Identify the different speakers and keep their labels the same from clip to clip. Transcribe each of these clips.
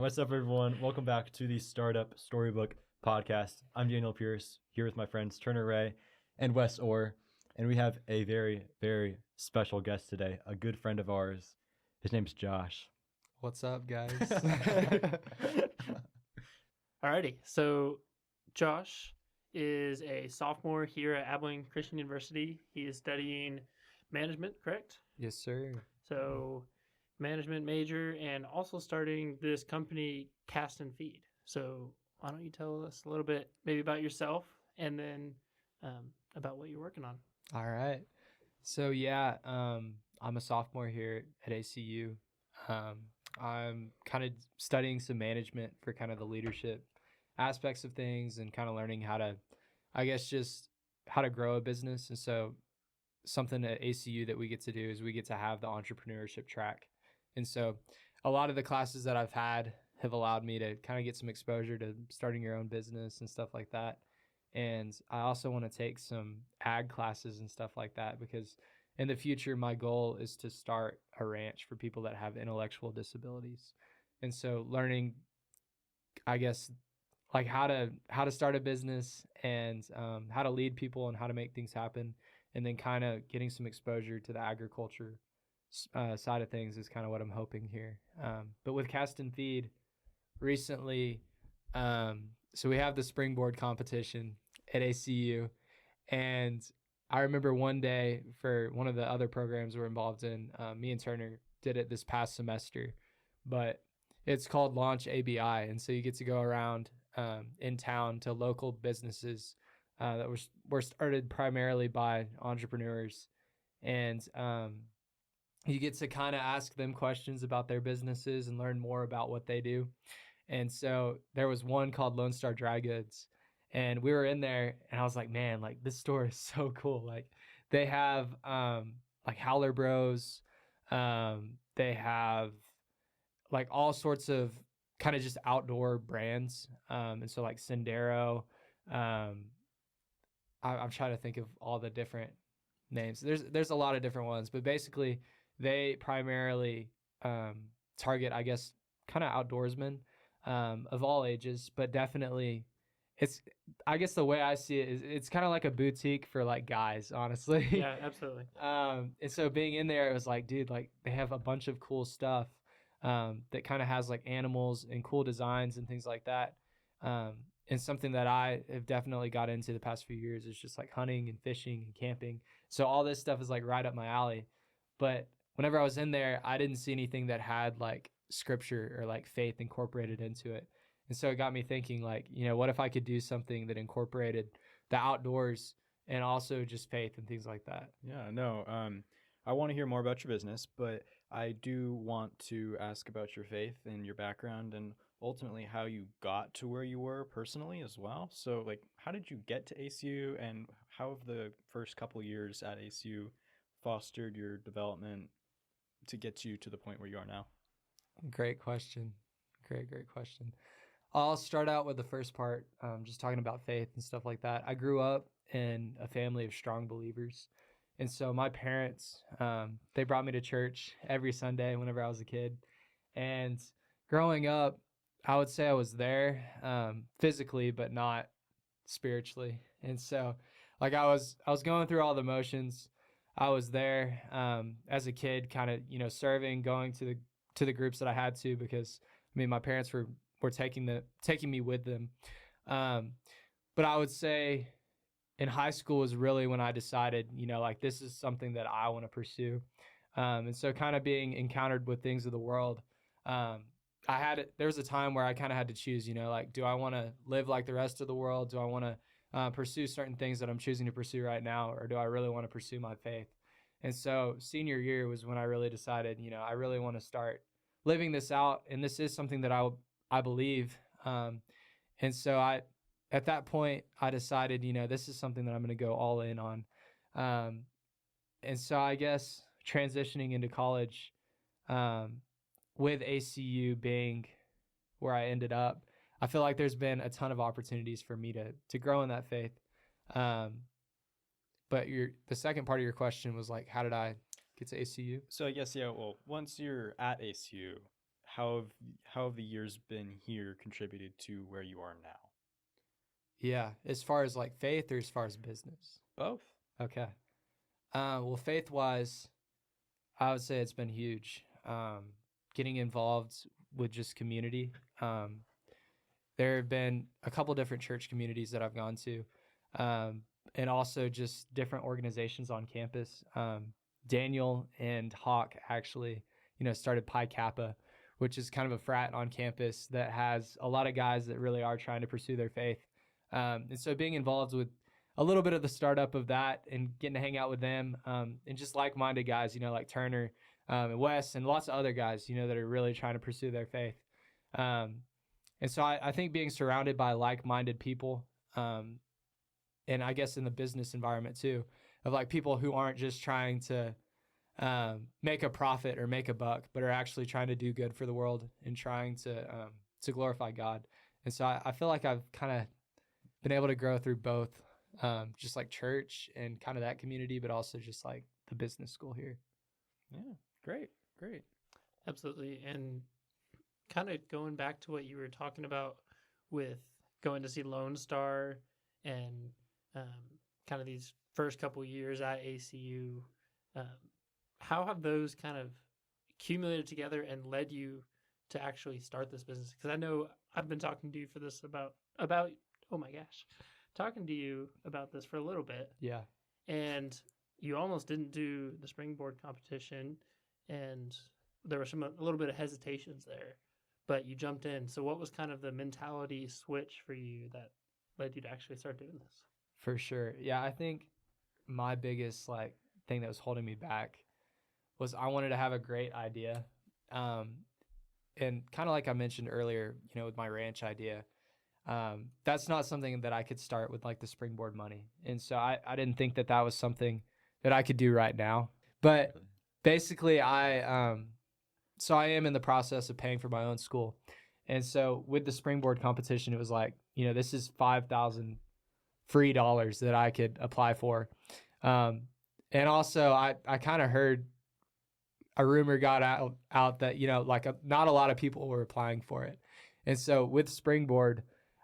Speaker 1: What's up, everyone? Welcome back to the Startup Storybook podcast. I'm Daniel Pierce, here with my friends Turner Ray and Wes Orr, and we have a very, very special guest today, a good friend of ours. His name's Josh.
Speaker 2: What's up, guys?
Speaker 3: Alrighty, so Josh is a sophomore here at Abilene Christian University. He is studying management, correct?
Speaker 2: Yes, sir.
Speaker 3: So management major and also starting this company, Cast and Feed. So why don't you tell us a little bit maybe about yourself and then about what you're working on.
Speaker 2: All right. So yeah, I'm a sophomore here at ACU. I'm kind of studying some management for kind of the leadership aspects of things and kind of learning how to, I guess, just how to grow a business. And so something at ACU that we get to do is we get to have the entrepreneurship track. And so a lot of the classes that I've had have allowed me to kind of get some exposure to starting your own business and stuff like that. And I also want to take some ag classes and stuff like that because in the future, my goal is to start a ranch for people that have intellectual disabilities. And so learning, I guess, like how to start a business and how to lead people and how to make things happen. And then kind of getting some exposure to the agriculture side of things is kind of what I'm hoping here. But with Cast and Feed recently, so we have the springboard competition at ACU. And I remember one day for one of the other programs we're involved in, me and Turner did it this past semester, but it's called Launch ABI. And so you get to go around in town to local businesses that were started primarily by entrepreneurs. And you get to kind of ask them questions about their businesses and learn more about what they do. And so there was one called Lone Star Dry Goods. And we were in there and I was like, man, like this store is so cool. Like they have like Howler Bros. They have like all sorts of kind of just outdoor brands. And so like Sendero, I'm trying to think of all the different names. There's a lot of different ones, but basically they primarily target, I guess, kind of outdoorsmen of all ages, but definitely I guess the way I see it is it's kind of like a boutique for like guys, honestly.
Speaker 3: Yeah, absolutely.
Speaker 2: And so being in there, it was like, dude, like they have a bunch of cool stuff that kind of has like animals and cool designs and things like that. And something that I have definitely got into the past few years is just like hunting and fishing and camping. So all this stuff is like right up my alley. But whenever I was in there, I didn't see anything that had like scripture or like faith incorporated into it. And so it got me thinking like, you know, what if I could do something that incorporated the outdoors and also just faith and things like that?
Speaker 1: Yeah, no, I want to hear more about your business, but I do want to ask about your faith and your background and ultimately how you got to where you were personally as well. So like, how did you get to ACU and how have the first couple years at ACU fostered your development to get you to the point where you are now?
Speaker 2: Great question. Great question. I'll start out with the first part, just talking about faith and stuff like that. I grew up in a family of strong believers. And so my parents, they brought me to church every Sunday whenever I was a kid. And growing up, I would say I was there physically, but not spiritually. And so like I was going through all the motions. I was there as a kid, kind of, you know, serving, going to the groups that I had to because I mean my parents were taking me with them. But I would say in high school was really when I decided, you know, like this is something that I want to pursue. And so kind of being encountered with things of the world, there was a time where I kind of had to choose, you know, like, do I want to live like the rest of the world? Do I want to pursue certain things that I'm choosing to pursue right now? Or do I really want to pursue my faith? And so senior year was when I really decided, you know, I really want to start living this out. And this is something that I believe. And so at that point, I decided, you know, this is something that I'm going to go all in on. And so I guess transitioning into college with ACU being where I ended up, I feel like there's been a ton of opportunities for me to grow in that faith. But the second part of your question was like, how did I get to ACU?
Speaker 1: So I guess, yeah, well, once you're at ACU, how have the years been here contributed to where you are now?
Speaker 2: Yeah, as far as like faith or as far as business?
Speaker 1: Both.
Speaker 2: Okay. Well, faith-wise, I would say it's been huge. Getting involved with just community. There have been a couple different church communities that I've gone to, and also just different organizations on campus. Daniel and Hawk actually, started Pi Kappa, which is kind of a frat on campus that has a lot of guys that really are trying to pursue their faith. And so being involved with a little bit of the startup of that and getting to hang out with them, and just like-minded guys, like Turner and Wes and lots of other guys, that are really trying to pursue their faith. And so I think being surrounded by like-minded people, and I guess in the business environment too, of like people who aren't just trying to make a profit or make a buck, but are actually trying to do good for the world and trying to glorify God. And so I feel like I've kind of been able to grow through both, just like church and kind of that community, but also just like the business school here.
Speaker 1: Yeah, great.
Speaker 3: Absolutely. And kind of going back to what you were talking about with going to see Lone Star and kind of these first couple years at ACU, how have those kind of accumulated together and led you to actually start this business? Because I know I've been talking to you for this about oh my gosh, talking to you about this for a little bit.
Speaker 2: Yeah.
Speaker 3: And you almost didn't do the springboard competition, and there was a little bit of hesitations there, but you jumped in. So what was kind of the mentality switch for you that led you to actually start doing this?
Speaker 2: For sure. Yeah, I think my biggest thing that was holding me back was I wanted to have a great idea. And kind of like I mentioned earlier, with my ranch idea, that's not something that I could start with like the springboard money. And so I didn't think that was something that I could do right now. But basically so I am in the process of paying for my own school. And so with the springboard competition, it was like, this is $5,000 free dollars that I could apply for. And also I kind of heard a rumor got out that, not a lot of people were applying for it. And so with springboard,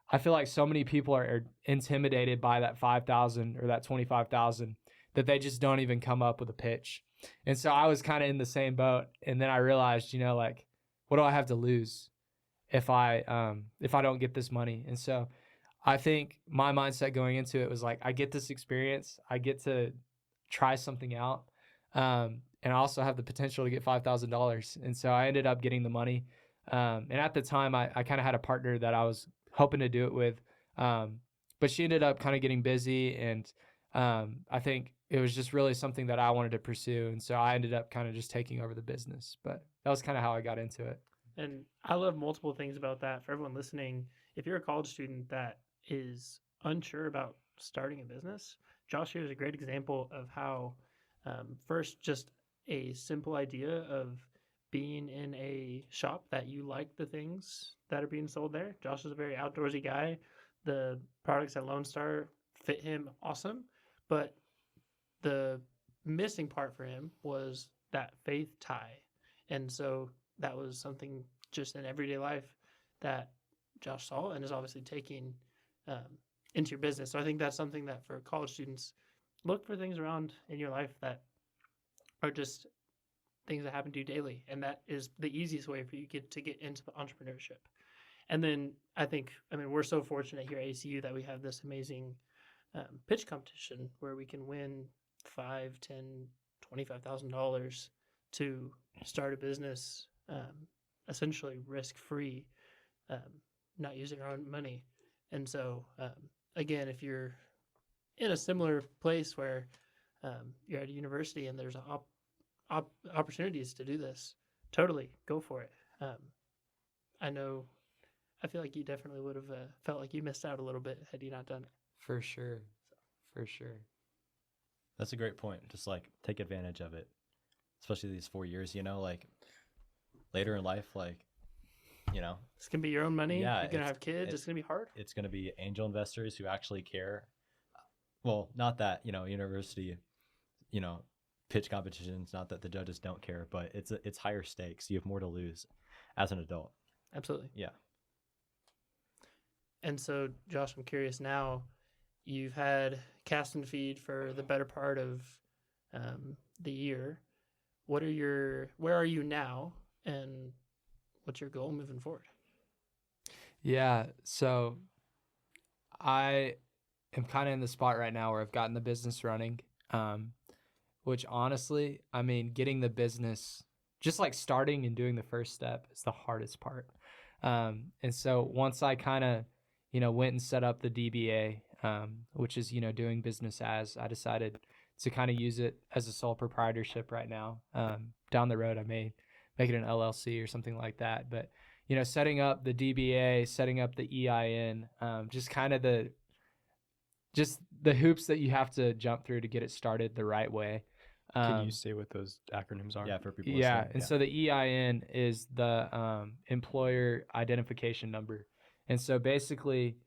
Speaker 2: I feel like so many people are intimidated by that 5,000 or that 25,000 that they just don't even come up with a pitch. And so I was kind of in the same boat. And then I realized, what do I have to lose if I don't get this money? And so I think my mindset going into it was like, I get this experience, I get to try something out, and I also have the potential to get $5,000. And so I ended up getting the money. And at the time, I kind of had a partner that I was hoping to do it with, but she ended up kind of getting busy, and I think it was just really something that I wanted to pursue. And so I ended up kind of just taking over the business. But that was kind of how I got into it.
Speaker 3: And I love multiple things about that. For everyone listening, if you're a college student that is unsure about starting a business, Josh here is a great example of how first just a simple idea of being in a shop that you like the things that are being sold there. Josh is a very outdoorsy guy. The products at Lone Star fit him awesome, but the missing part for him was that faith tie. And so that was something just in everyday life that Josh saw and is obviously taking into your business. So I think that's something that for college students, look for things around in your life that are just things that happen to you daily. And that is the easiest way for you to get into entrepreneurship. And then we're so fortunate here at ACU that we have this amazing pitch competition where we can win $5,000, $10,000, $25,000 to start a business, essentially risk-free, not using our own money. And so, again, if you're in a similar place where you're at a university and there's opportunities to do this, totally go for it. I feel like you definitely would have felt like you missed out a little bit had you not done it.
Speaker 2: For sure.
Speaker 4: That's a great point. Just take advantage of it, especially these 4 years, later in life,
Speaker 3: it's going to be your own money.
Speaker 4: Yeah,
Speaker 3: you're going to have kids. It's going to be hard.
Speaker 4: It's going to be angel investors who actually care. Well, not that, university, pitch competitions, not that the judges don't care, but it's higher stakes. You have more to lose. as an adult.
Speaker 3: Absolutely.
Speaker 4: Yeah.
Speaker 3: And so, Josh, I'm curious now. You've had Cast and Feed for the better part of the year. Where are you now, and what's your goal moving forward?
Speaker 2: Yeah, so I am kind of in the spot right now where I've gotten the business running, which honestly, I mean, getting the business, just like starting and doing the first step is the hardest part. And so once I kind of, went and set up the DBA, which is, doing business as, I decided to kind of use it as a sole proprietorship right now. Down the road, I may make it an LLC or something like that. But, setting up the DBA, setting up the EIN, just kind of the hoops that you have to jump through to get it started the right way.
Speaker 1: Can you say what those acronyms are?
Speaker 4: Yeah, for people
Speaker 2: Yeah,
Speaker 4: listening.
Speaker 2: and so the EIN is the employer identification number. And so basically,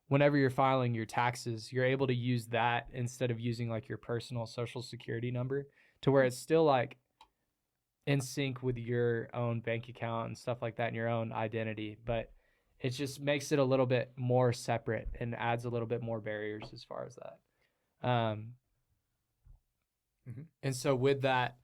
Speaker 2: whenever you're filing your taxes, you're able to use that instead of using like your personal social security number, to where it's still like in sync with your own bank account and stuff like that and your own identity. But it just makes it a little bit more separate and adds a little bit more barriers as far as that. And so with that,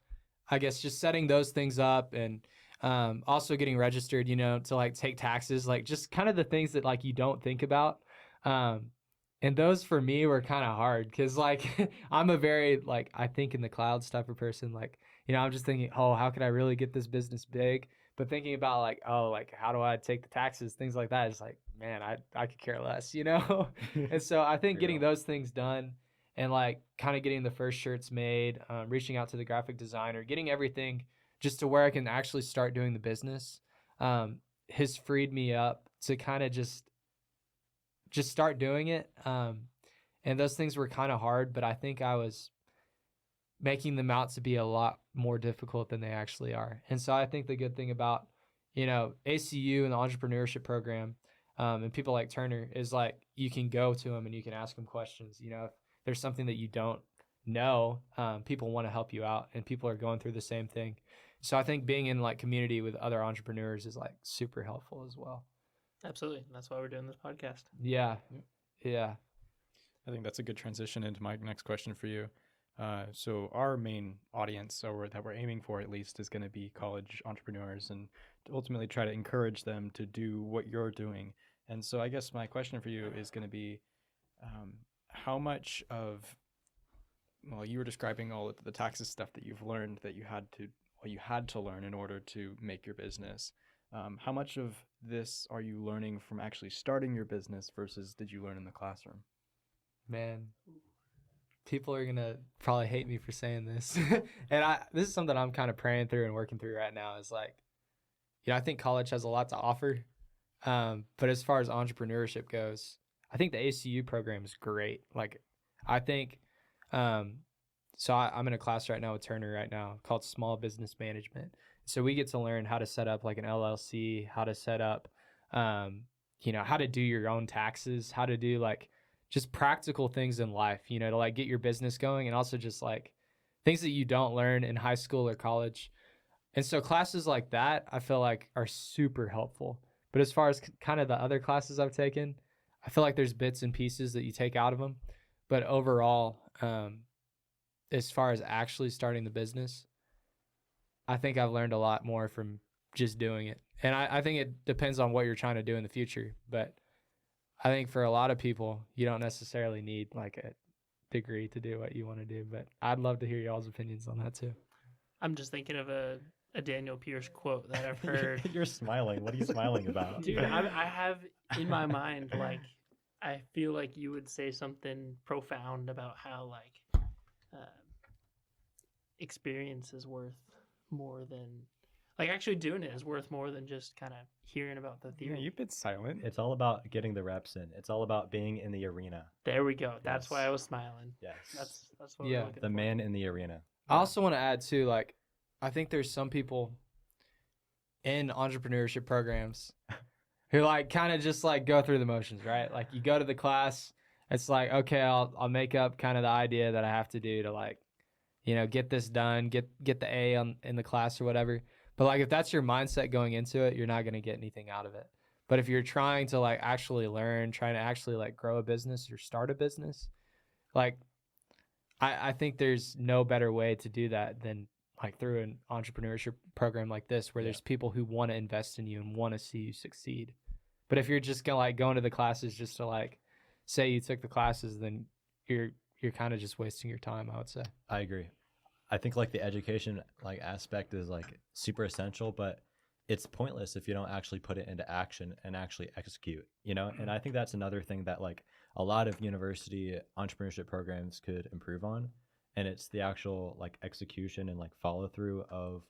Speaker 2: I guess just setting those things up and also getting registered, to like take taxes, like just kind of the things that like you don't think about. And those for me were kind of hard because like I'm a very like I think in the clouds type of person. Like, I'm just thinking, oh, how can I really get this business big? But thinking about like, oh, like how do I take the taxes, things like that, it's like, man, I could care less, And so I think getting those things done and like kind of getting the first shirts made, reaching out to the graphic designer, getting everything just to where I can actually start doing the business, has freed me up to kind of just start doing it. And those things were kind of hard, but I think I was making them out to be a lot more difficult than they actually are. And so I think the good thing about, ACU and the entrepreneurship program, and people like Turner is like, you can go to them and you can ask them questions. If there's something that you don't know, people want to help you out and people are going through the same thing. So I think being in like community with other entrepreneurs is like super helpful as well.
Speaker 3: Absolutely. That's why we're doing this podcast.
Speaker 2: Yeah. Yeah.
Speaker 1: I think that's a good transition into my next question for you. So our main audience, or that we're aiming for at least, is going to be college entrepreneurs, and to ultimately try to encourage them to do what you're doing. And so I guess my question for you is going to be, how much of, well, you were describing all of the taxes stuff that you've learned that you had to learn in order to make your business. How much of this are you learning from actually starting your business versus did you learn in the classroom?
Speaker 2: Man, people are going to probably hate me for saying this. And this is something I'm kind of praying through and working through right now is like, I think college has a lot to offer. But as far as entrepreneurship goes, I think the ACU program is great. Like, I think, so I'm in a class right now with Turner right now called Small Business Management. So we get to learn how to set up like an LLC, how to set up, how to do your own taxes, how to do like just practical things in life, to like get your business going, and also just like things that you don't learn in high school or college. And so classes like that, I feel like are super helpful. But as far as kind of the other classes I've taken, I feel like there's bits and pieces that you take out of them. But overall, as far as actually starting the business, I think I've learned a lot more from just doing it. And I think it depends on what you're trying to do in the future. But I think for a lot of people, you don't necessarily need like a degree to do what you want to do. But I'd love to hear y'all's opinions on that too.
Speaker 3: I'm just thinking of a Daniel Pierce quote that I've heard.
Speaker 4: You're smiling. What are you smiling about?
Speaker 3: Dude, I have in my mind, like, I feel like you would say something profound about how, like, experience is worth more than, like, actually doing it is worth more than just kind of hearing about the theory.
Speaker 1: Yeah, you've been silent.
Speaker 4: It's all about getting the reps in. It's all about being in the arena.
Speaker 3: There we go. That's
Speaker 4: Yes.
Speaker 3: why I was smiling.
Speaker 4: Yes.
Speaker 3: That's what
Speaker 2: Yeah.
Speaker 3: we're looking
Speaker 4: The
Speaker 3: for.
Speaker 4: man in the arena.
Speaker 2: I also want to add too, like, I think there's some people in entrepreneurship programs who like kind of just like go through the motions, right? Like you go to the class, it's like, okay, I'll make up kind of the idea that I have to do to like, get this done, get the A in the class or whatever. But like if that's your mindset going into it, you're not going to get anything out of it. But if you're trying to like actually learn, trying to actually like grow a business or start a business, like I think there's no better way to do that than like through an entrepreneurship program like this, where there's people who want to invest in you and want to see you succeed. But if you're just gonna like going to the classes just to like say you took the classes, then you're kind of just wasting your time, I would say.
Speaker 4: I agree. I think like the education like aspect is like super essential, but it's pointless if you don't actually put it into action and actually execute, you know? And I think that's another thing that like a lot of university entrepreneurship programs could improve on. And it's the actual like execution and like follow through of,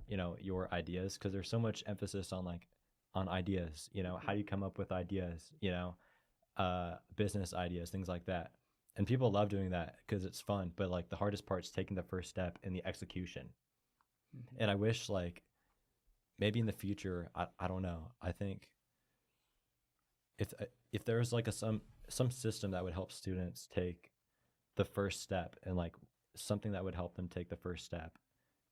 Speaker 4: you know, your ideas. Cause there's so much emphasis on like on ideas, you know, how do you come up with ideas, you know, business ideas, things like that. And people love doing that because it's fun. But like the hardest part is taking the first step in the execution. And I wish like maybe in the future, I don't know. I think if there's like some system that would help students take the first step and like something that would help them take the first step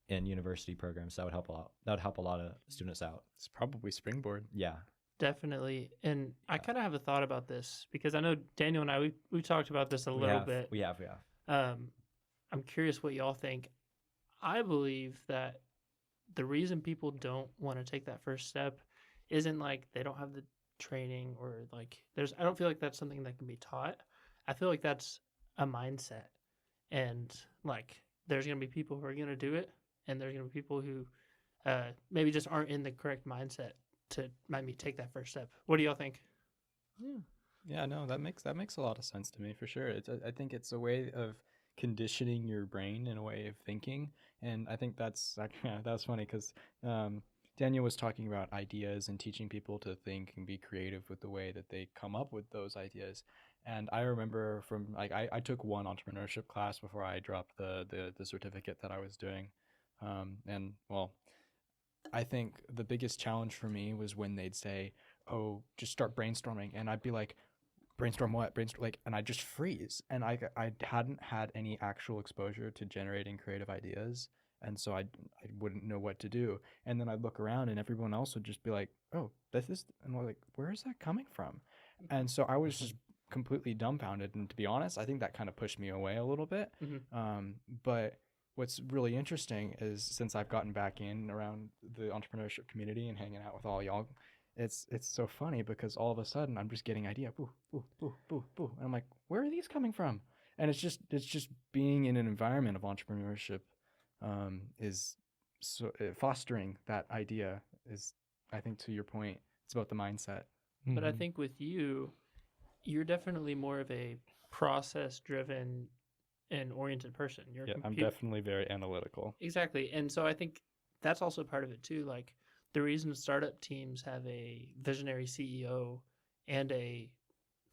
Speaker 4: in university programs, that would help a lot. That would help a lot of students out.
Speaker 1: It's probably Springboard.
Speaker 4: Yeah.
Speaker 3: Definitely. And I kind of have a thought about this because I know Daniel and I, we've talked about this a little bit.
Speaker 4: We have.
Speaker 3: I'm curious what y'all think. I believe that the reason people don't want to take that first step isn't like they don't have the training or like I don't feel like that's something that can be taught. I feel like that's a mindset. And like there's going to be people who are going to do it, and there's going to be people who maybe just aren't in the correct mindset to maybe take that first step. What do y'all think?
Speaker 1: Yeah, no, that makes a lot of sense to me for sure. I think it's a way of conditioning your brain in a way of thinking, and I think that's funny because Daniel was talking about ideas and teaching people to think and be creative with the way that they come up with those ideas. And I remember from like I took one entrepreneurship class before I dropped the certificate that I was doing, and well, I think the biggest challenge for me was when they'd say, "Oh, just start brainstorming," and I'd be like, "Brainstorm what? Brainstorm like," and I just freeze. And I hadn't had any actual exposure to generating creative ideas, and so I wouldn't know what to do. And then I'd look around, and everyone else would just be like, "Oh, this is," and I'm like, "Where is that coming from?" And so I was just completely dumbfounded. And to be honest, I think that kind of pushed me away a little bit. But what's really interesting is since I've gotten back in around the entrepreneurship community and hanging out with all y'all, it's so funny because all of a sudden I'm just getting idea, boo, boo, boo, boo, boo, and I'm like, where are these coming from? And it's just being in an environment of entrepreneurship is so fostering that idea is, I think to your point, it's about the mindset.
Speaker 3: But I think with you're definitely more of a process-driven and oriented person.
Speaker 1: I'm definitely very analytical.
Speaker 3: Exactly. And so I think that's also part of it too. Like the reason startup teams have a visionary CEO and a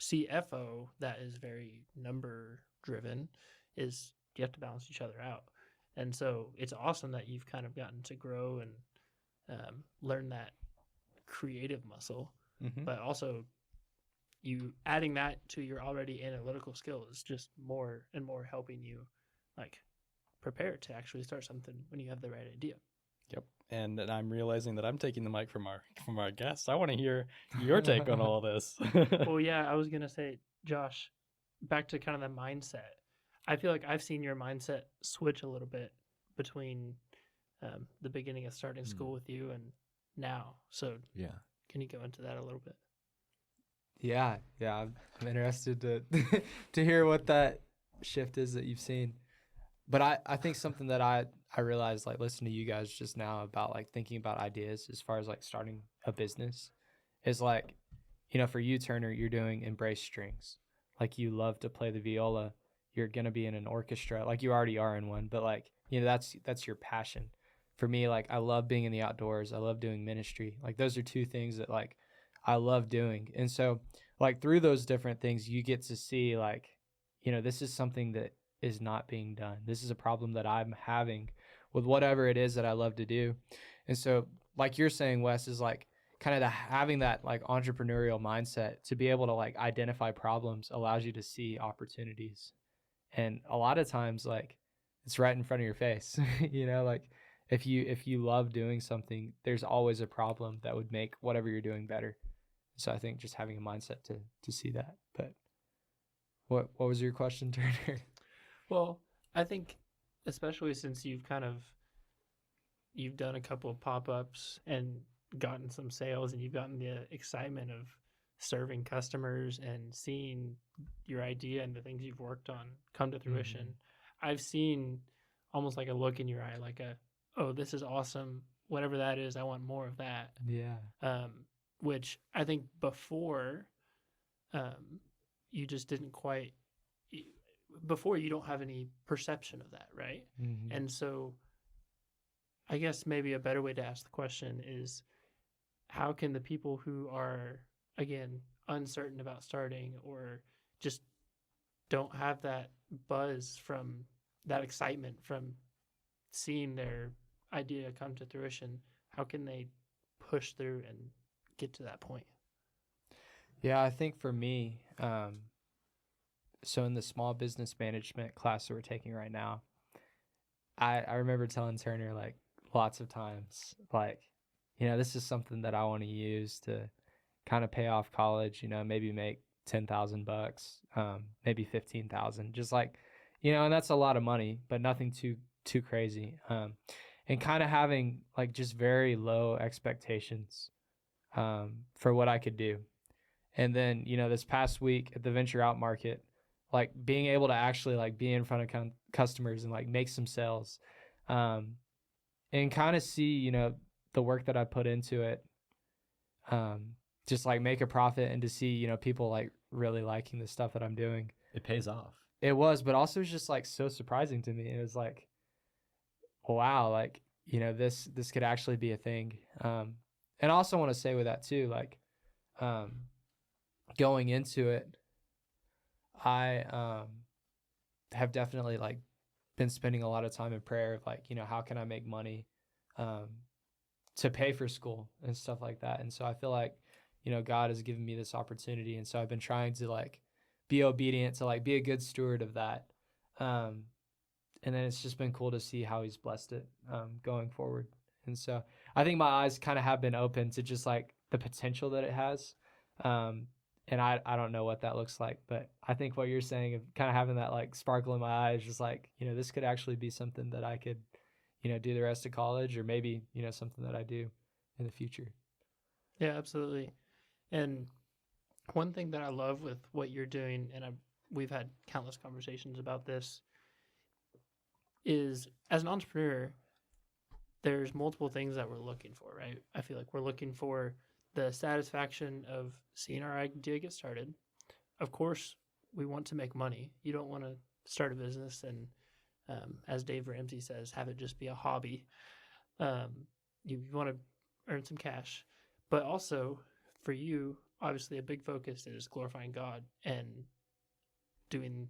Speaker 3: CFO that is very number driven is you have to balance each other out. And so it's awesome that you've kind of gotten to grow and learn that creative muscle, but also you adding that to your already analytical skill is just more and more helping you like prepare to actually start something when you have the right idea.
Speaker 1: Yep. And I'm realizing that I'm taking the mic from our guests. I want to hear your take on all this.
Speaker 3: Well, yeah, I was going to say, Josh, back to kind of the mindset. I feel like I've seen your mindset switch a little bit between the beginning of starting school with you and now. So
Speaker 4: Yeah.
Speaker 3: can you go into that a little bit?
Speaker 2: Yeah, I'm interested to to hear what that shift is that you've seen. But I think something that I realized like listening to you guys just now about like thinking about ideas as far as like starting a business is like, you know, for you, Turner, you're doing Embrace Strings. Like you love to play the viola. You're going to be in an orchestra, like you already are in one, but like, you know, that's your passion. For me, like I love being in the outdoors. I love doing ministry. Like those are two things that like I love doing. And so like through those different things, you get to see like, you know, this is something that is not being done. This is a problem that I'm having with whatever it is that I love to do. And so like you're saying, Wes, is like kind of having that like entrepreneurial mindset to be able to like identify problems allows you to see opportunities. And a lot of times like it's right in front of your face, you know, like if you love doing something, there's always a problem that would make whatever you're doing better. So I think just having a mindset to see that. But what was your question, Turner?
Speaker 3: Well, I think especially since you've done a couple of pop-ups and gotten some sales, and you've gotten the excitement of serving customers and seeing your idea and the things you've worked on come to fruition.
Speaker 2: Mm-hmm.
Speaker 3: I've seen almost like a look in your eye, like oh, this is awesome. Whatever that is, I want more of that.
Speaker 2: Yeah.
Speaker 3: Which I think before, you just didn't quite. Before, you don't have any perception of that, right?
Speaker 2: Mm-hmm.
Speaker 3: And so, I guess maybe a better way to ask the question is, how can the people who are, again, uncertain about starting or just don't have that buzz from that excitement from seeing their idea come to fruition, how can they push through and get to that point?
Speaker 2: Yeah, I think for me, so in the small business management class that we're taking right now, I remember telling Turner like lots of times, like, this is something that I want to use to kind of pay off college, maybe make $10,000, maybe 15,000, just like, and that's a lot of money, but nothing too crazy. And kind of having like just very low expectations for what I could do. And then, this past week at the Venture Out Market, like being able to actually like be in front of customers and like make some sales, and kind of see, the work that I put into it, just like make a profit, and to see, people like really liking the stuff that I'm doing.
Speaker 4: It pays off.
Speaker 2: It was, but also it's just like so surprising to me. It was like, wow, like, this could actually be a thing. And I also want to say with that too, like, going into it, I have definitely like been spending a lot of time in prayer of like, how can I make money to pay for school and stuff like that. And so I feel like, God has given me this opportunity. And so I've been trying to like be obedient, to like be a good steward of that. And then it's just been cool to see how he's blessed it going forward. And so I think my eyes kind of have been open to just like the potential that it has. And I don't know what that looks like, but I think what you're saying of kind of having that like sparkle in my eyes, just like, this could actually be something that I could, do the rest of college, or maybe, something that I do in the future.
Speaker 3: Yeah, absolutely. And one thing that I love with what you're doing, and we've had countless conversations about this, is as an entrepreneur, there's multiple things that we're looking for, right? I feel like we're looking for the satisfaction of seeing our idea get started. Of course, we want to make money. You don't want to start a business and, as Dave Ramsey says, have it just be a hobby. You want to earn some cash. But also, for you, obviously a big focus is glorifying God and doing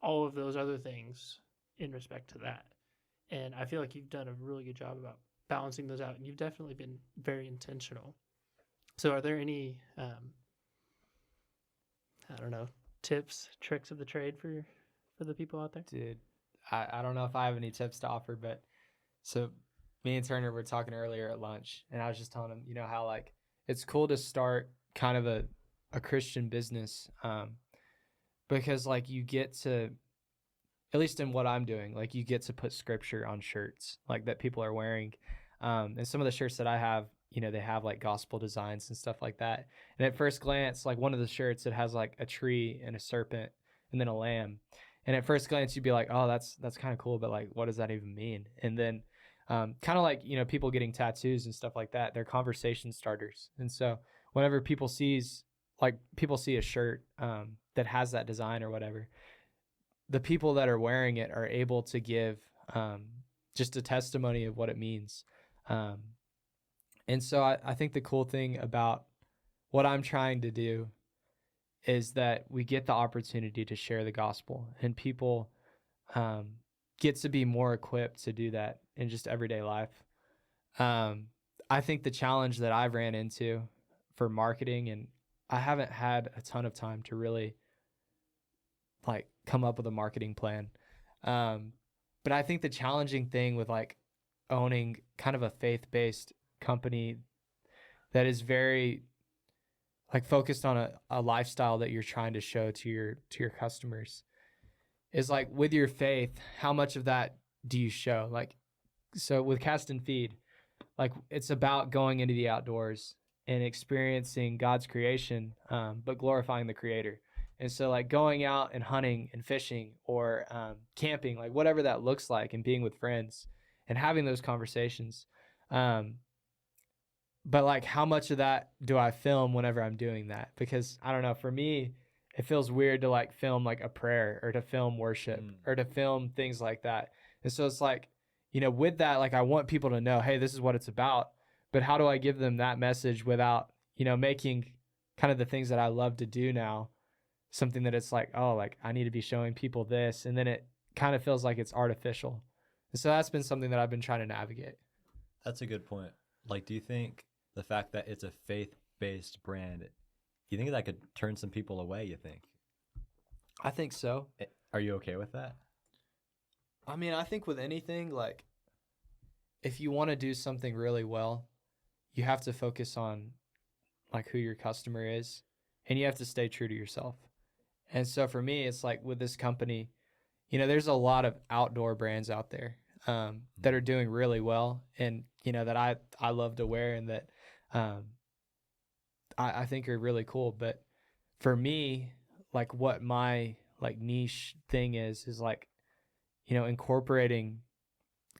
Speaker 3: all of those other things in respect to that. And I feel like you've done a really good job about balancing those out, and you've definitely been very intentional. So are there any, I don't know, tips, tricks of the trade for the people out there?
Speaker 2: Dude, I don't know if I have any tips to offer, but so me and Turner were talking earlier at lunch, and I was just telling him, how like it's cool to start kind of a Christian business, because like you get to, at least in what I'm doing, like you get to put scripture on shirts like that people are wearing. And some of the shirts that I have, they have like gospel designs and stuff like that. And at first glance, like one of the shirts, it has like a tree and a serpent and then a lamb. And at first glance, you'd be like, oh, that's kind of cool. But like, what does that even mean? And then kind of like, people getting tattoos and stuff like that, they're conversation starters. And so whenever people see a shirt that has that design or whatever, the people that are wearing it are able to give just a testimony of what it means. And so I think the cool thing about what I'm trying to do is that we get the opportunity to share the gospel, and people get to be more equipped to do that in just everyday life. I think the challenge that I've ran into for marketing, and I haven't had a ton of time to really like come up with a marketing plan. But I think the challenging thing with like owning kind of a faith-based company that is very like focused on a lifestyle that you're trying to show to your customers, is like with your faith, how much of that do you show? Like, so with Cast and Feed, like it's about going into the outdoors and experiencing God's creation, but glorifying the Creator. And so like going out and hunting and fishing or camping, like whatever that looks like, and being with friends and having those conversations. But like how much of that do I film whenever I'm doing that? Because I don't know, for me, it feels weird to like film like a prayer or to film worship or to film things like that. And so it's like, you know, with that, like I want people to know, hey, this is what it's about. But how do I give them that message without, you know, making kind of the things that I love to do now something that it's like, oh, like I need to be showing people this. And then it kind of feels like it's artificial. And so that's been something that I've been trying to navigate.
Speaker 4: That's a good point. Like, do you think the fact that it's a faith-based brand, you think that could turn some people away, you think?
Speaker 2: I think so.
Speaker 4: Are you okay with that?
Speaker 2: I mean, I think with anything, like if you want to do something really well, you have to focus on like who your customer is, and you have to stay true to yourself. And so for me, it's like with this company, you know, there's a lot of outdoor brands out there that are doing really well, and you know that I love to wear, and that I think are really cool. But for me, like what my like niche thing is like, you know, incorporating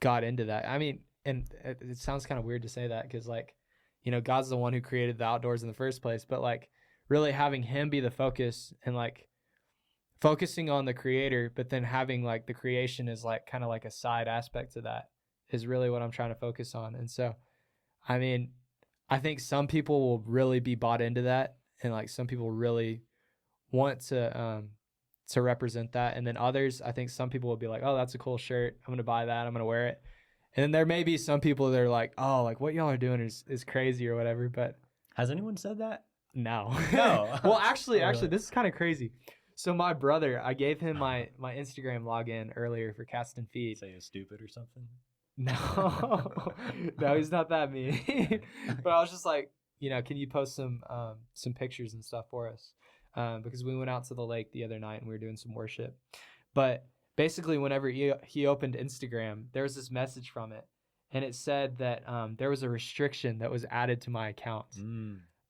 Speaker 2: God into that. I mean, and it sounds kind of weird to say that because like, you know, God's the one who created the outdoors in the first place, but like really having him be the focus and like focusing on the Creator, but then having like the creation is like kind of like a side aspect to that is really what I'm trying to focus on. And so, I mean, I think some people will really be bought into that, and like some people really want to represent that. And then others, I think some people will be like, oh, that's a cool shirt, I'm going to buy that, I'm going to wear it. And then there may be some people that are like, oh, like what y'all are doing is crazy or whatever. But
Speaker 4: has anyone said that?
Speaker 2: No.
Speaker 4: No.
Speaker 2: Well, actually,
Speaker 4: Really?
Speaker 2: this is kind of crazy. So my brother, I gave him my Instagram login earlier for Cast and Feed.
Speaker 4: Say he's stupid or something?
Speaker 2: No, no, he's not that mean. But I was just like, you know, can you post some pictures and stuff for us? Because we went out to the lake the other night and we were doing some worship. But basically, whenever he opened Instagram, there was this message from it, and it said that there was a restriction that was added to my account.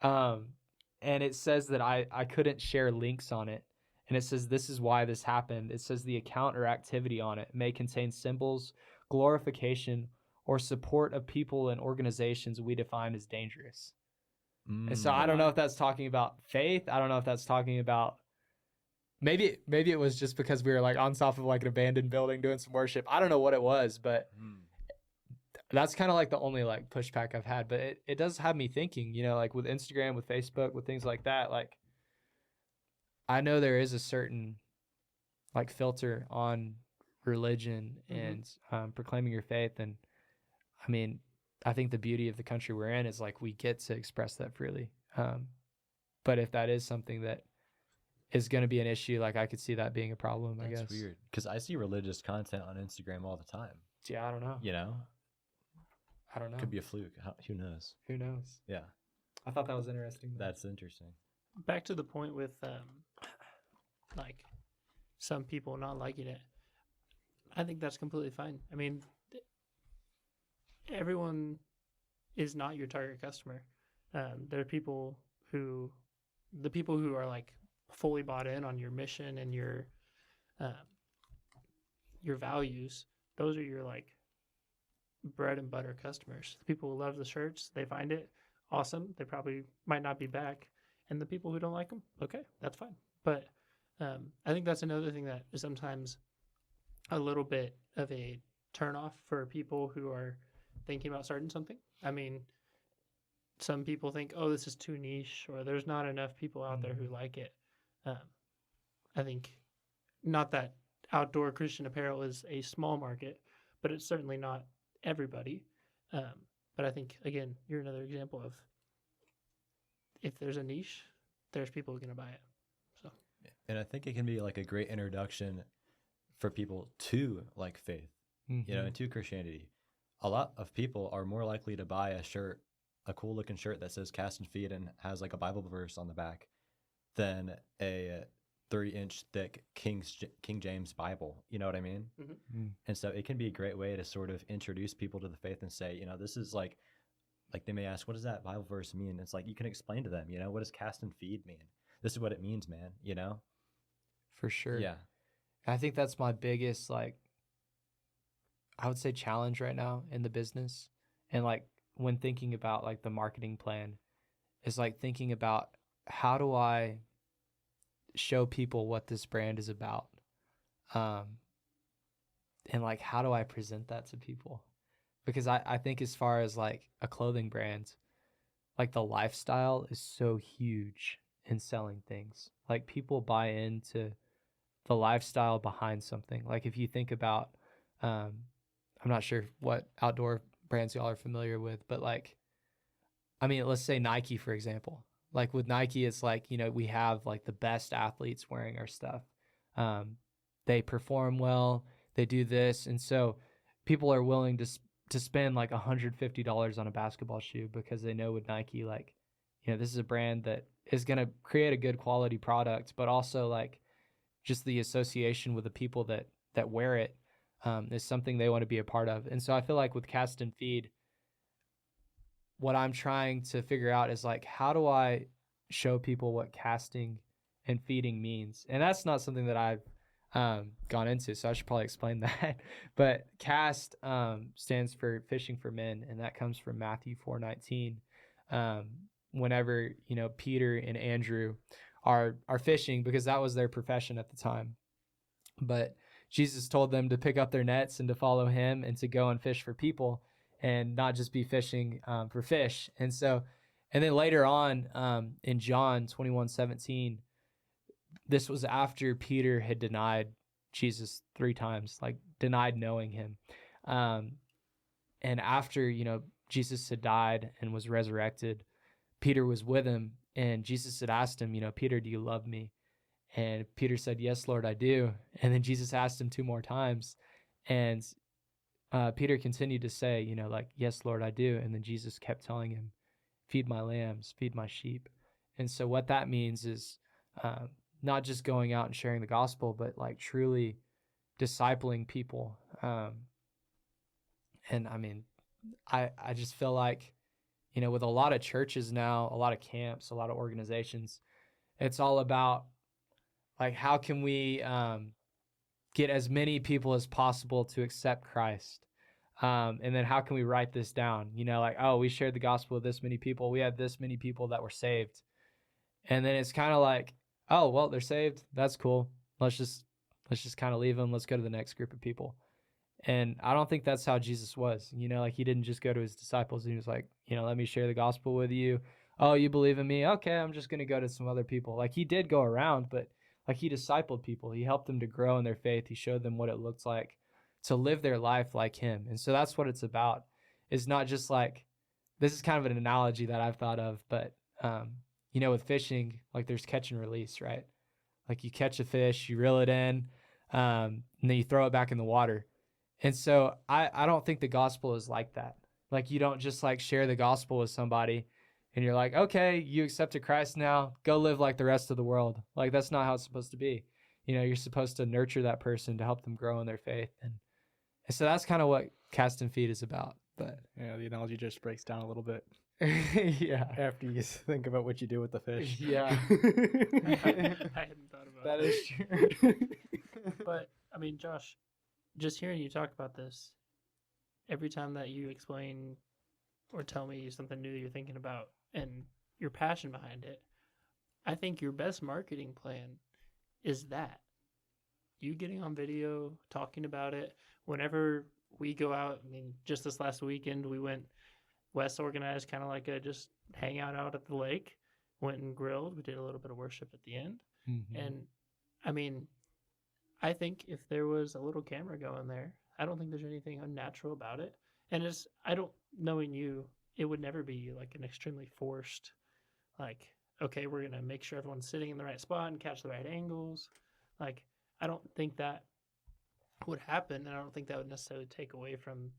Speaker 2: And it says that I couldn't share links on it. And it says, this is why this happened. It says the account or activity on it may contain symbols, glorification, or support of people and organizations we define as dangerous. And so I don't know if that's talking about faith. I don't know if that's talking about, maybe it was just because we were like on top of like an abandoned building doing some worship. I don't know what it was, but that's kind of like the only like pushback I've had. But it does have me thinking, you know, like with Instagram, with Facebook, with things like that, like I know there is a certain like filter on religion and proclaiming your faith. And I mean, I think the beauty of the country we're in is like we get to express that freely. But if that is something that is going to be an issue, like I could see that being a problem, I guess.
Speaker 4: That's weird. Because I see religious content on Instagram all the time.
Speaker 2: Yeah, I don't know.
Speaker 4: You know?
Speaker 2: I don't know.
Speaker 4: Could be a fluke. Who knows?
Speaker 2: Who knows?
Speaker 4: Yeah.
Speaker 2: I thought that was interesting.
Speaker 4: That's interesting.
Speaker 3: Back to the point with like some people not liking it. I think that's completely fine. I mean, everyone is not your target customer. There are people who are like fully bought in on your mission and your values. Those are your like bread and butter customers. The people who love the shirts, they find it awesome. They probably might not be back. And the people who don't like them, okay, that's fine. But I think that's another thing that is sometimes a little bit of a turnoff for people who are thinking about starting something. I mean, some people think, oh, this is too niche, or there's not enough people out there who like it. I think not that outdoor Christian apparel is a small market, but it's certainly not everybody. But I think, again, you're another example of if there's a niche, there's people who are going to buy it. So,
Speaker 4: and I think it can be like a great introduction for people to like faith, you know, and to Christianity. a lot of people are more likely to buy a cool looking shirt that says Cast and Feed and has like a Bible verse on the back than a 3-inch thick King James Bible. You know what I mean?
Speaker 2: Mm.
Speaker 4: And so it can be a great way to sort of introduce people to the faith and say, this is like they may ask, what does that Bible verse mean? It's like, you can explain to them, what does cast and feed mean? This is what it means, man,
Speaker 2: For sure.
Speaker 4: Yeah.
Speaker 2: I think that's my biggest, like, I would say challenge right now in the business. And like when thinking about like the marketing plan is like thinking about how do I show people what this brand is about? And like, how do I present that to people? Because I think as far as like a clothing brand, like the lifestyle is so huge in selling things. Like people buy into the lifestyle behind something. Like if you think about, I'm not sure what outdoor brands y'all are familiar with, but like, I mean, let's say Nike, for example. Like with Nike, it's like, we have like the best athletes wearing our stuff. They perform well, they do this. And so people are willing to spend like $150 on a basketball shoe because they know with Nike, like, this is a brand that is going to create a good quality product, but also like just the association with the people that wear it is something they want to be a part of. And so I feel like with Cast and Feed, what I'm trying to figure out is like, how do I show people what casting and feeding means? And that's not something that I've gone into, so I should probably explain that. But cast stands for fishing for men, and that comes from Matthew 4:19. Whenever Peter and Andrew are fishing, because that was their profession at the time, but Jesus told them to pick up their nets and to follow him and to go and fish for people and not just be fishing for fish. And then later on in John 21:17, this was after Peter had denied Jesus 3 times, like denied knowing him. And after, Jesus had died and was resurrected, Peter was with him, and Jesus had asked him, Peter, do you love me? And Peter said, yes, Lord, I do. And then Jesus asked him 2 more times. And Peter continued to say, like, yes, Lord, I do. And then Jesus kept telling him, feed my lambs, feed my sheep. And so what that means is not just going out and sharing the gospel, but like truly discipling people. And I mean, I just feel like, with a lot of churches now, a lot of camps, a lot of organizations, it's all about like, how can we get as many people as possible to accept Christ? And then how can we write this down? Like, oh, we shared the gospel with this many people. We had this many people that were saved. And then it's kind of like, oh, well, they're saved. That's cool. Let's just kind of leave them. Let's go to the next group of people. And I don't think that's how Jesus was. Like he didn't just go to his disciples and he was like, let me share the gospel with you. Oh, you believe in me? Okay, I'm just going to go to some other people. Like he did go around, but like he discipled people. He helped them to grow in their faith. He showed them what it looked like to live their life like him. And so that's what it's about. It's not just like, this is kind of an analogy that I've thought of, but with fishing, like there's catch and release, right? Like you catch a fish, you reel it in, and then you throw it back in the water. And so I don't think the gospel is like that. Like you don't just like share the gospel with somebody and you're like, okay, you accepted Christ now, go live like the rest of the world. Like that's not how it's supposed to be. You're supposed to nurture that person to help them grow in their faith. And so that's kind of what Cast and Feed is about. But
Speaker 1: Yeah, the analogy just breaks down a little bit
Speaker 2: yeah.
Speaker 1: after you think about what you do with the fish.
Speaker 2: Yeah.
Speaker 3: I hadn't thought about
Speaker 2: That
Speaker 3: it.
Speaker 2: is true.
Speaker 3: But I mean, Josh, just hearing you talk about this, every time that you explain or tell me something new you're thinking about and your passion behind it, I think your best marketing plan is that. You getting on video, talking about it. Whenever we go out, I mean, just this last weekend, Wes organized kind of like a just hangout out at the lake, went and grilled. We did a little bit of worship at the end.
Speaker 2: Mm-hmm.
Speaker 3: And I mean, I think if there was a little camera going there, I don't think there's anything unnatural about it. And knowing you, it would never be like an extremely forced, like, okay, we're going to make sure everyone's sitting in the right spot and catch the right angles. Like, I don't think that would happen. And I don't think that would necessarily take away from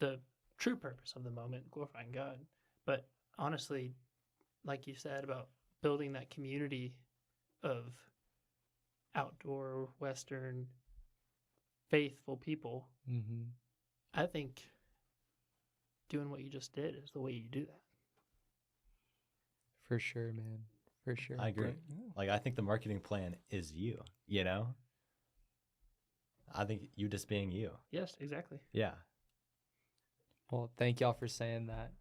Speaker 3: the true purpose of the moment, glorifying God. But honestly, like you said about building that community of outdoor Western faithful people,
Speaker 2: Mm-hmm.
Speaker 3: I think doing what you just did is the way you do that.
Speaker 2: For sure, man. For sure.
Speaker 4: I agree.
Speaker 1: Yeah.
Speaker 4: Like, I think the marketing plan is you, you know? I think you just being you.
Speaker 3: Yes, exactly.
Speaker 4: Yeah.
Speaker 2: Well, thank y'all for saying that.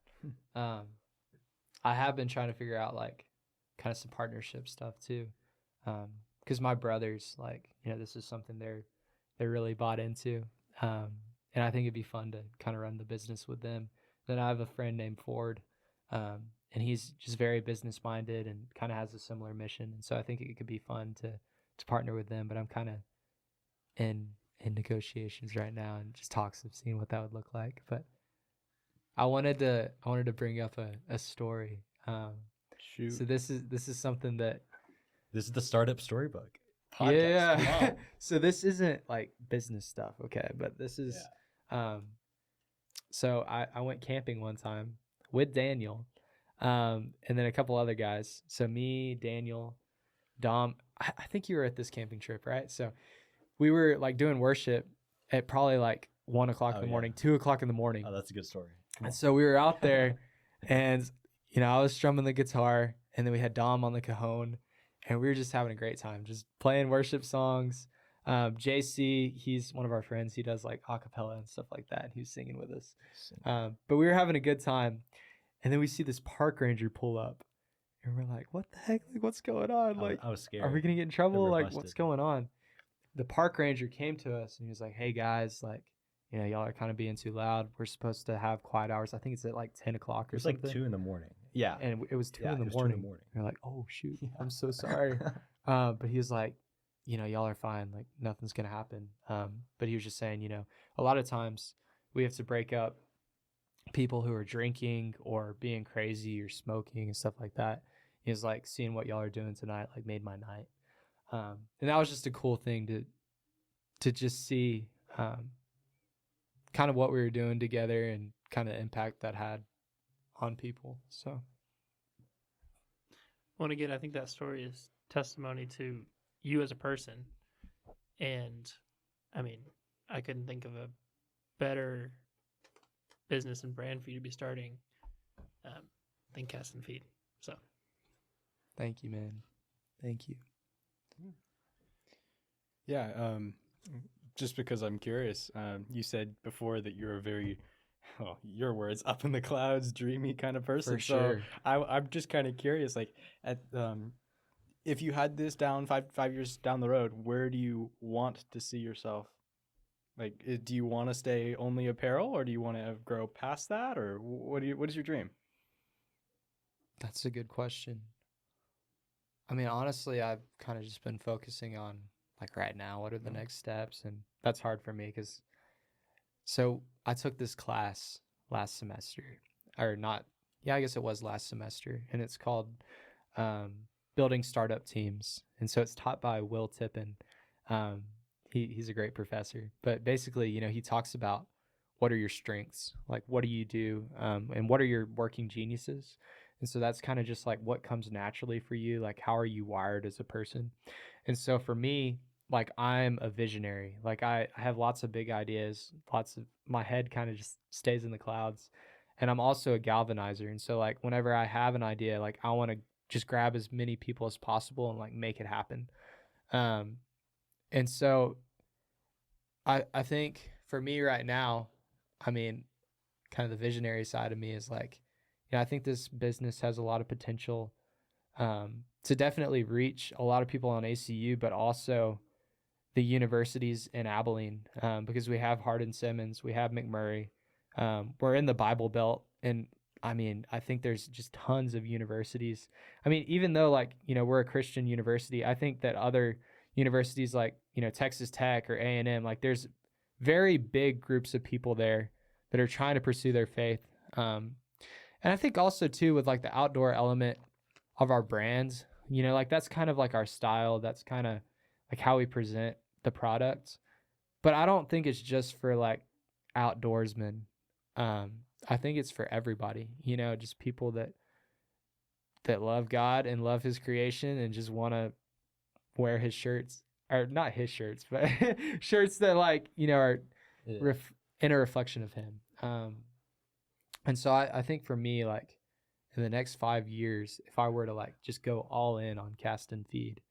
Speaker 2: I have been trying to figure out like kind of some partnership stuff too. Because my brothers, like, you know, this is something they're really bought into. And I think it'd be fun to kind of run the business with them. Then I have a friend named Ford, and he's just very business minded and kind of has a similar mission. And so I think it could be fun to partner with them. But I'm kind of in negotiations right now and just talks of seeing what that would look like. But I wanted to bring up a story.
Speaker 1: Shoot.
Speaker 2: So this is something that
Speaker 4: This is the Startup Storybook podcast.
Speaker 2: yeah.
Speaker 4: Come on.
Speaker 2: So this isn't like business stuff, okay? But this is so I went camping one time with Daniel, and then a couple other guys. So me, Daniel, Dom. I think you were at this camping trip, right? So we were like doing worship at probably like 1 o'clock in the
Speaker 4: yeah.
Speaker 2: morning, 2 o'clock in the morning.
Speaker 4: Oh, that's a good story. Come on.
Speaker 2: And so we were out there, and you know I was strumming the guitar, and then we had Dom on the cajon, and we were just having a great time, just playing worship songs. JC, he's one of our friends. He does like a cappella and stuff like that. And he was singing with us. But we were having a good time, and then we see this park ranger pull up, and we're like, "What the heck? Like, what's going on? Like,
Speaker 4: I was scared.
Speaker 2: are we gonna get in trouble?
Speaker 4: were
Speaker 2: Like,
Speaker 4: busted.
Speaker 2: what's going on?" The park ranger came to us, and he was like, "Hey guys, like, you know, y'all are kind of being too loud. We're supposed to have quiet hours. I think it's at like 10 o'clock
Speaker 4: It
Speaker 2: or
Speaker 4: was
Speaker 2: something."
Speaker 4: like 2 in the morning. Yeah.
Speaker 2: And it was 2
Speaker 4: Yeah,
Speaker 2: in the
Speaker 4: it was 2 in the
Speaker 2: morning.
Speaker 4: morning.
Speaker 2: We're like, "Oh shoot,
Speaker 4: Yeah.
Speaker 2: I'm so sorry." But he was like, "You know, y'all are fine. Like, nothing's gonna happen." But he was just saying, you know, a lot of times we have to break up people who are drinking or being crazy or smoking and stuff like that. He was like, seeing what y'all are doing tonight, like, made my night. And that was just a cool thing to just see, kind of what we were doing together and kind of the impact that had on people. So
Speaker 3: Well, again, I think that story is testimony to you as a person. And I mean, I couldn't think of a better business and brand for you to be starting than Cast and Feed. So
Speaker 2: thank you, man. Thank you.
Speaker 1: Yeah, just because I'm curious, you said before that you're a very, well, your words, up in the clouds, dreamy kind of person.
Speaker 2: For
Speaker 1: So
Speaker 2: sure.
Speaker 1: I'm just kind of curious, like, at if you had this down 5 years down the road, where do you want to see yourself? Like, do you want to stay only apparel, or do you want to grow past that, or what is your dream?
Speaker 2: That's a good question. I mean, honestly, I've kind of just been focusing on like right now, what are the next steps? And that's hard for me because so I took this class last semester, or not. Yeah, I guess it was last semester, and it's called Building Startup Teams. And so it's taught by Will Tippin. He's a great professor, but basically, you know, he talks about what are your strengths, like what do you do, and what are your working geniuses. And so that's kind of just like what comes naturally for you, like how are you wired as a person. And so for me, like I'm a visionary, like I have lots of big ideas, lots of my head kind of just stays in the clouds, and I'm also a galvanizer. And so like whenever I have an idea, like I want to just grab as many people as possible and like make it happen. And so I think for me right now, I mean, kind of the visionary side of me is like, you know, I think this business has a lot of potential to definitely reach a lot of people on ACU, but also the universities in Abilene, because we have Hardin-Simmons, we have McMurray, we're in the Bible Belt, and I mean, I think there's just tons of universities. I mean, even though like, you know, we're a Christian university, I think that other universities like, you know, Texas Tech or A&M, like there's very big groups of people there that are trying to pursue their faith. And I think also too, with like the outdoor element of our brands, you know, like that's kind of like our style. That's kind of like how we present the product. But I don't think it's just for like outdoorsmen. I think it's for everybody, just people that love God and love his creation and just want to wear his shirts, or not his shirts, but shirts that are
Speaker 4: Yeah.
Speaker 2: in a reflection of him. And so I think for me, like in the next 5 years, if I were to like just go all in on cast and feed,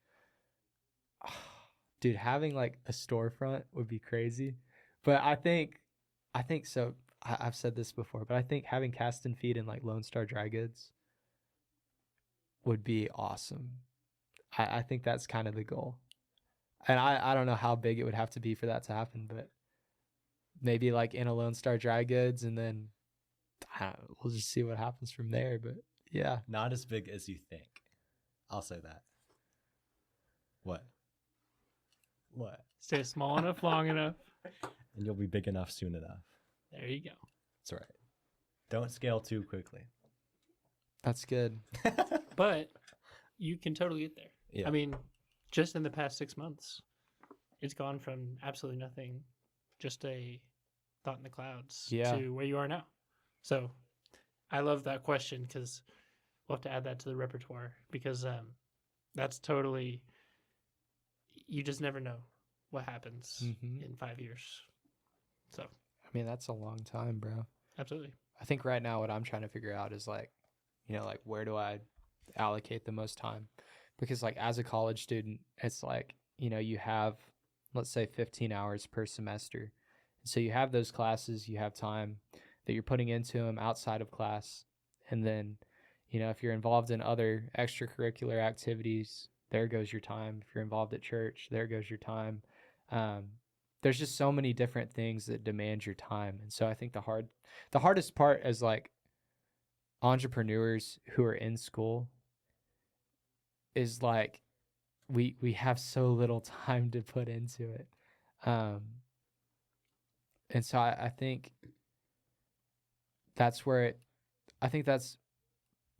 Speaker 2: dude, having like a storefront would be crazy. But I think so. I've said this before, but I think having cast and feed in like Lone Star Dry Goods would be awesome. I think that's kind of the goal. And I don't know how big it would have to be for that to happen, but maybe like in a Lone Star Dry Goods, and then we'll just see what happens from there. But yeah,
Speaker 4: Not as big as you think. I'll say that. What?
Speaker 3: Stay small enough, long enough.
Speaker 4: And you'll be big enough soon enough.
Speaker 3: There you go.
Speaker 4: That's right. Don't scale too quickly.
Speaker 2: that's good.
Speaker 3: But you can totally get there.
Speaker 4: Yeah.
Speaker 3: I mean, just in the past 6 months, it's gone from absolutely nothing, just a thought in the clouds,
Speaker 2: Yeah.
Speaker 3: to where you are now. So I love that question, because we'll have to add that to the repertoire, because that's totally, you just never know what happens
Speaker 2: Mhm.
Speaker 3: in 5 years. So
Speaker 2: I mean, that's a long time, bro.
Speaker 3: absolutely.
Speaker 2: I think right now what I'm trying to figure out is like, like where do I allocate the most time? Because like as a college student, it's like, you have, let's say 15 hours per semester. So you have those classes, you have time that you're putting into them outside of class. And then, if you're involved in other extracurricular activities, there goes your time. If you're involved at church, there goes your time. There's just so many different things that demand your time. And so I think the hardest part as like entrepreneurs who are in school is like we have so little time to put into it. And so I think that's that's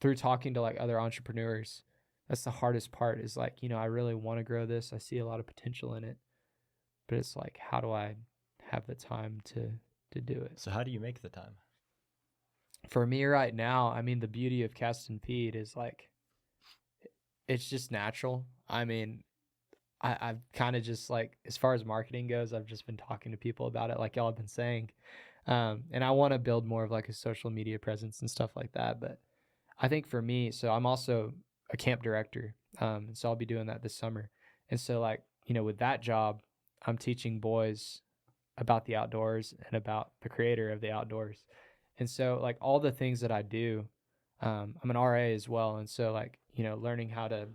Speaker 2: through talking to like other entrepreneurs, that's the hardest part, is like, I really want to grow this. I see a lot of potential in it, but it's like, how do I have the time to do it?
Speaker 4: So how do you make the time?
Speaker 2: For me right now, I mean, the beauty of cast and feed is like, it's just natural. I mean, I've kind of just like, as far as marketing goes, I've just been talking to people about it, like y'all have been saying. And I want to build more of like a social media presence and stuff like that. But I think for me, so I'm also a camp director. So I'll be doing that this summer. And so like, with that job, I'm teaching boys about the outdoors and about the creator of the outdoors. And so like all the things that I do, I'm an RA as well. And so like, learning how to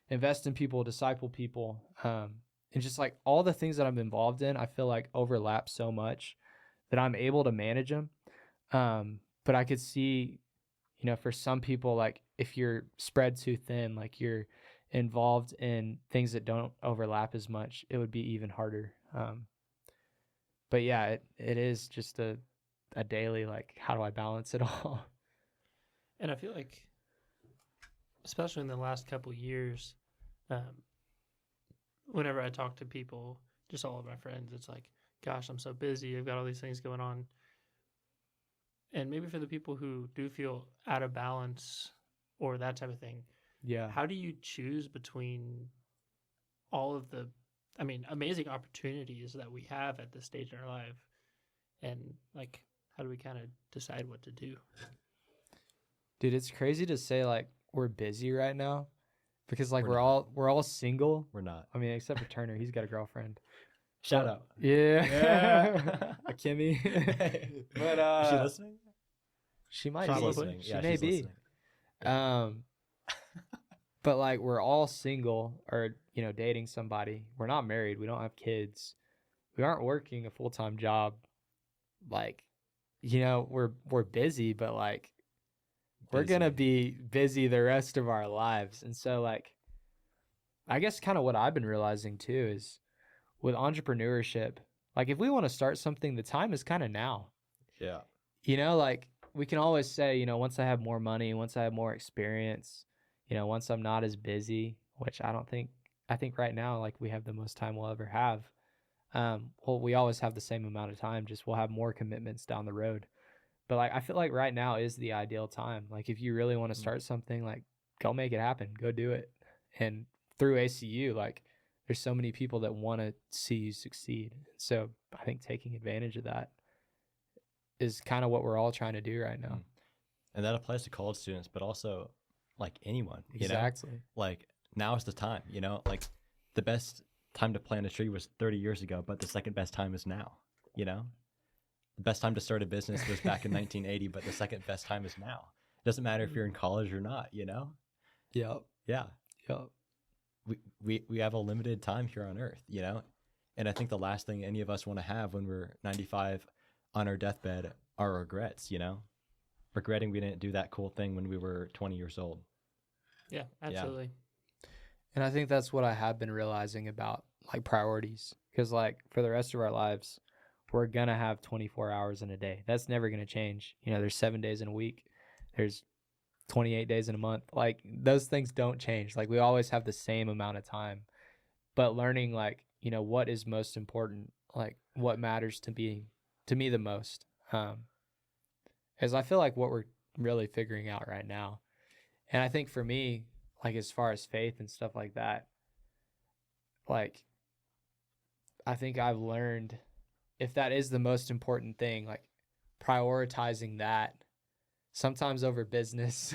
Speaker 2: invest in people, disciple people, and just like all the things that I'm involved in, I feel like overlap so much that I'm able to manage them. But I could see, for some people, like if you're spread too thin, like you're involved in things that don't overlap as much, it would be even harder. But yeah, it is just a daily, like, how do I balance it all?
Speaker 3: And I feel like, especially in the last couple of years, whenever I talk to people, just all of my friends, it's like, gosh, I'm so busy. I've got all these things going on. And maybe for the people who do feel out of balance or that type of thing,
Speaker 2: Yeah.
Speaker 3: how do you choose between all of the, amazing opportunities that we have at this stage in our life? And like, how do we kind of decide what to do?
Speaker 2: Dude, it's crazy to say like we're busy right now, because like
Speaker 4: We're
Speaker 2: we're all single.
Speaker 4: We're not.
Speaker 2: I mean, except for Turner, he's got a girlfriend.
Speaker 4: Shout out.
Speaker 2: Yeah.
Speaker 4: Yeah.
Speaker 2: A Kimmy. But
Speaker 4: Is she listening?
Speaker 2: she might
Speaker 3: She's
Speaker 2: be.
Speaker 3: listening.
Speaker 2: She
Speaker 4: Yeah,
Speaker 2: may
Speaker 4: she's
Speaker 2: be.
Speaker 4: listening.
Speaker 2: But like we're all single or dating somebody. We're not married. We don't have kids. We aren't working a full-time job. Like, we're busy, but like we're gonna be busy the rest of our lives. And so like, I guess kind of what I've been realizing too is with entrepreneurship, like if we want to start something, the time is kind of now.
Speaker 4: Yeah.
Speaker 2: Like we can always say, once I have more money, once I have more experience, once I'm not as busy, which I think right now, like we have the most time we'll ever have. Well, we always have the same amount of time, just we'll have more commitments down the road. But like I feel like right now is the ideal time. Like if you really want to start something, like go make it happen, go do it. And through ACU, like there's so many people that want to see you succeed. So I think taking advantage of that is kind of what we're all trying to do right now.
Speaker 4: And that applies to college students, but also like anyone, you know?
Speaker 2: Exactly.
Speaker 4: Like now is the time, you know, like the best time to plant a tree was 30 years ago, but the second best time is now, you know? The best time to start a business was back in 1980, but the second best time is now. It doesn't matter if you're in college or not, you know?
Speaker 2: Yep.
Speaker 4: Yeah.
Speaker 2: Yep.
Speaker 4: We have a limited time here on earth, you know? And I think the last thing any of us want to have when we're 95 on our deathbed are regrets, you know? Regretting we didn't do that cool thing when we were 20 years old.
Speaker 3: Yeah, absolutely.
Speaker 2: And I think that's what I have been realizing about like priorities. Because like for the rest of our lives, we're going to have 24 hours in a day. That's never going to change. You know, there's 7 days in a week. There's 28 days in a month. Like those things don't change. Like we always have the same amount of time. But learning like, you know, what is most important, like what matters to me the most. Is I feel like what we're really figuring out right now. And I think for me, like as far as faith and stuff like that, like I think I've learned if that is the most important thing, like prioritizing that sometimes over business.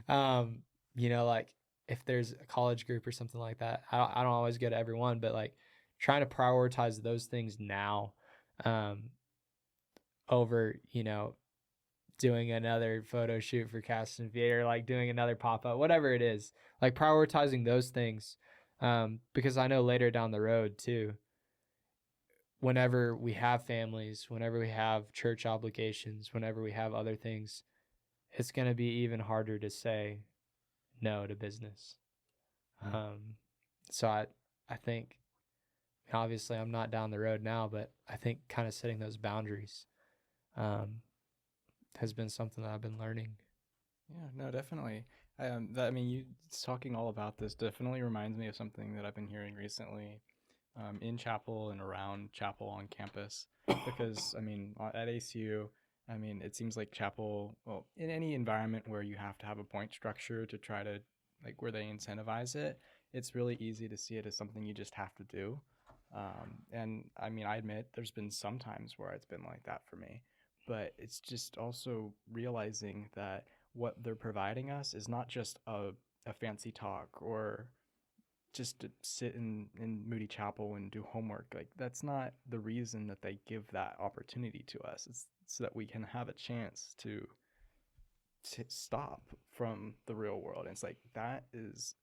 Speaker 2: You know, like if there's a college group or something like that, I don't always go to everyone, but like trying to prioritize those things now over, you know, doing another photo shoot for Cast and Feed or like doing another pop-up, whatever it is, like prioritizing those things. Because I know later down the road too, whenever we have families, whenever we have church obligations, whenever we have other things, it's going to be even harder to say no to business. So I think obviously I'm not down the road now, but I think kind of setting those boundaries has been something that I've been learning.
Speaker 1: Yeah, no, definitely. I mean, you talking all about this definitely reminds me of something that I've been hearing recently in chapel and around chapel on campus. Because, I mean, at ACU, I mean, it seems like chapel, well, in any environment where you have to have a point structure to try to, like, where they incentivize it, it's really easy to see it as something you just have to do. And, I mean, I admit there's been some times where it's been like that for me. But it's just also realizing that what they're providing us is not just a fancy talk or just to sit in Moody Chapel and do homework. Like that's not the reason that they give that opportunity to us. It's so that we can have a chance to stop from the real world. And it's like that is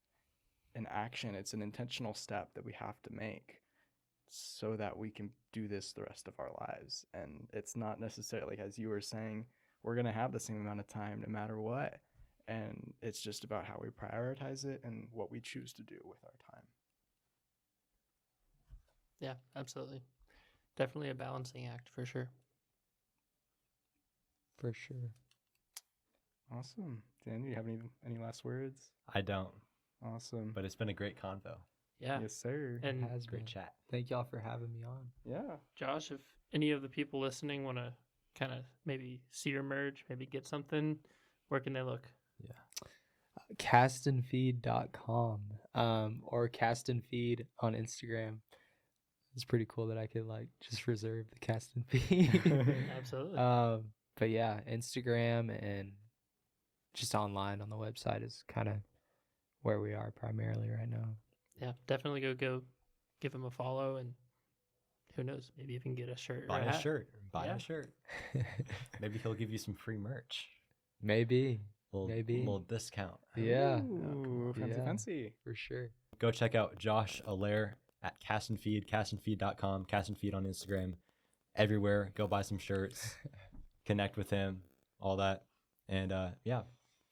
Speaker 1: an action. It's an intentional step that we have to make so that we can do this the rest of our lives. And it's not necessarily, as you were saying, we're going to have the same amount of time no matter what. And it's just about how we prioritize it and what we choose to do with our time.
Speaker 3: Yeah, absolutely. Definitely a balancing act for sure.
Speaker 2: For sure.
Speaker 1: Awesome. Dan, do you have any last words?
Speaker 4: I don't.
Speaker 1: Awesome.
Speaker 4: But it's been a great convo.
Speaker 3: Yeah.
Speaker 1: Yes, sir.
Speaker 3: And
Speaker 2: It has
Speaker 4: Great
Speaker 2: been.
Speaker 4: chat.
Speaker 2: Thank y'all for having me on.
Speaker 1: Yeah.
Speaker 3: Josh, if any of the people listening want to kind of maybe see your merch, maybe get something, where can they look?
Speaker 2: Castandfeed.com or Cast and Feed on Instagram. It's pretty cool that I could like just reserve the Cast and Feed.
Speaker 3: Absolutely.
Speaker 2: But yeah, Instagram and just online on the website is kind of where we are primarily right now.
Speaker 3: Yeah, definitely go give him a follow, and who knows, maybe you can get a shirt.
Speaker 4: Buy
Speaker 3: or
Speaker 4: a
Speaker 3: hat.
Speaker 4: shirt. Buy
Speaker 3: Yeah.
Speaker 4: a shirt. Maybe he'll give you some free merch.
Speaker 2: Maybe.
Speaker 4: Maybe. Little discount.
Speaker 2: Yeah.
Speaker 1: Ooh, fancy,
Speaker 2: Yeah.
Speaker 1: fancy.
Speaker 2: For sure.
Speaker 4: Go check out Josh Allaire at Cast and Feed, castandfeed.com, Cast and Feed on Instagram. Everywhere. Go buy some shirts. Connect with him. All that. And yeah,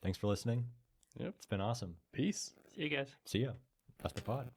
Speaker 4: thanks for listening.
Speaker 1: Yep.
Speaker 4: It's been awesome.
Speaker 1: Peace.
Speaker 3: See you guys.
Speaker 4: See ya. That's the pod.